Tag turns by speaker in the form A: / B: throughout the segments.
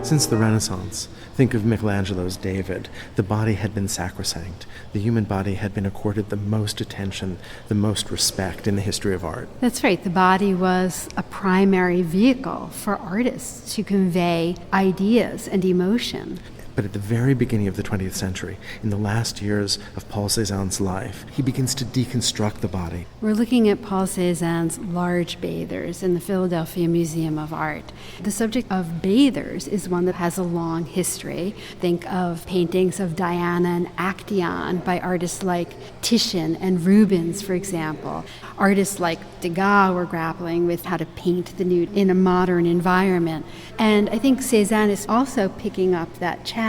A: Since the Renaissance, think of Michelangelo's David. The body had been sacrosanct. The human body had been accorded the most attention, the most respect in the history of art.
B: That's right. The body was a primary vehicle for artists to convey ideas and emotion.
A: But at the very beginning of the 20th century, in the last years of Paul Cézanne's life, he begins to deconstruct the body.
B: We're looking at Paul Cézanne's large bathers in the Philadelphia Museum of Art. The subject of bathers is one that has a long history. Think of paintings of Diana and Actaeon by artists like Titian and Rubens, for example. Artists like Degas were grappling with how to paint the nude in a modern environment. And I think Cézanne is also picking up that challenge.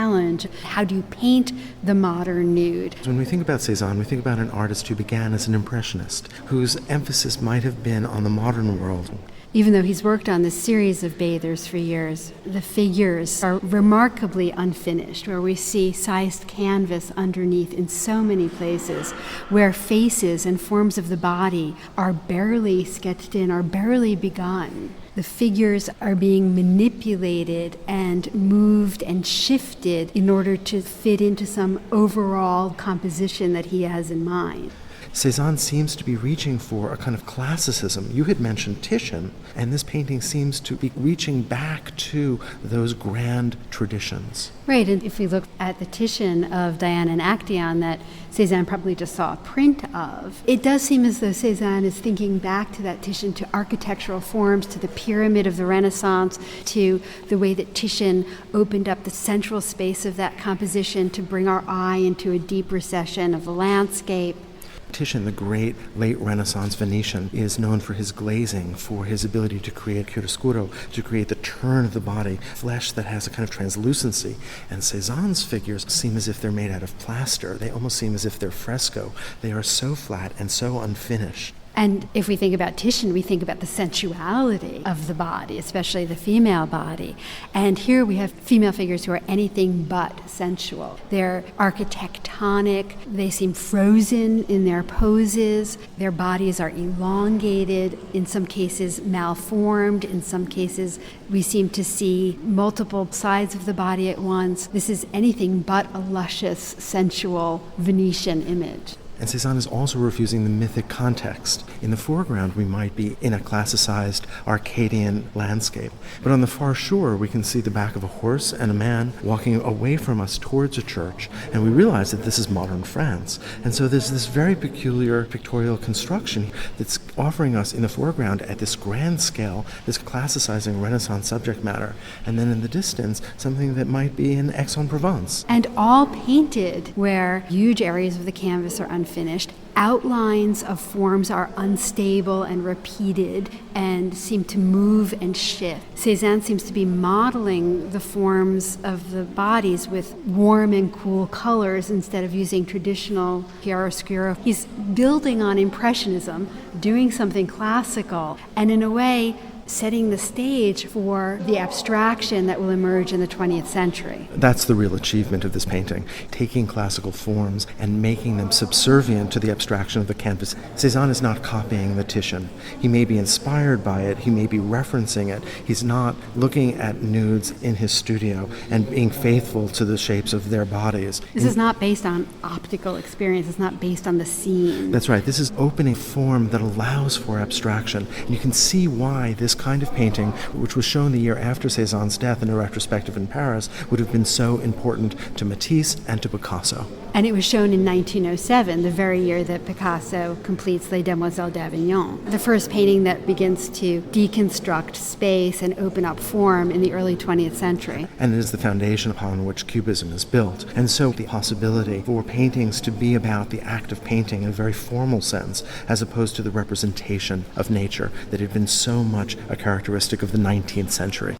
B: How do you paint the modern nude?
A: When we think about Cézanne, we think about an artist who began as an impressionist, whose emphasis might have been on the modern world.
B: Even though he's worked on this series of bathers for years, the figures are remarkably unfinished, where we see sized canvas underneath in so many places, where faces and forms of the body are barely sketched in, are barely begun. The figures are being manipulated and moved and shifted in order to fit into some overall composition that he has in mind.
A: Cézanne seems to be reaching for a kind of classicism. You had mentioned Titian, and this painting seems to be reaching back to those grand traditions.
B: Right, and if we look at the Titian of Diana and Actaeon that Cézanne probably just saw a print of, it does seem as though Cézanne is thinking back to that Titian, to architectural forms, to the pyramid of the Renaissance, to the way that Titian opened up the central space of that composition to bring our eye into a deep recession of the landscape.
A: Titian, the great late Renaissance Venetian, is known for his glazing, for his ability to create chiaroscuro, to create the turn of the body, flesh that has a kind of translucency. And Cézanne's figures seem as if they're made out of plaster. They almost seem as if they're fresco. They are so flat and so unfinished.
B: And if we think about Titian, we think about the sensuality of the body, especially the female body. And here we have female figures who are anything but sensual. They're architectonic, they seem frozen in their poses, their bodies are elongated, in some cases malformed, in some cases we seem to see multiple sides of the body at once. This is anything but a luscious, sensual Venetian image.
A: And Cézanne is also refusing the mythic context. In the foreground, we might be in a classicized Arcadian landscape. But on the far shore, we can see the back of a horse and a man walking away from us towards a church. And we realize that this is modern France. And so there's this very peculiar pictorial construction that's offering us in the foreground at this grand scale, this classicizing Renaissance subject matter. And then in the distance, something that might be in Aix-en-Provence.
B: And all painted where huge areas of the canvas are unfinished. Outlines of forms are unstable and repeated and seem to move and shift. Cézanne seems to be modeling the forms of the bodies with warm and cool colors instead of using traditional chiaroscuro. He's building on Impressionism, doing something classical, and in a way, setting the stage for the abstraction that will emerge in the 20th century.
A: That's the real achievement of this painting, taking classical forms and making them subservient to the abstraction of the canvas. Cézanne is not copying the Titian. He may be inspired by it, he may be referencing it. He's not looking at nudes in his studio and being faithful to the shapes of their bodies.
B: This is not based on optical experience, it's not based on the scene.
A: That's right. This is opening form that allows for abstraction. And you can see why this kind of painting, which was shown the year after Cézanne's death in a retrospective in Paris, would have been so important to Matisse and to Picasso.
B: And it was shown in 1907, the very year that Picasso completes Les Demoiselles d'Avignon, the first painting that begins to deconstruct space and open up form in the early 20th century.
A: And it is the foundation upon which Cubism is built. And so the possibility for paintings to be about the act of painting in a very formal sense, as opposed to the representation of nature that had been so much a characteristic of the 19th century.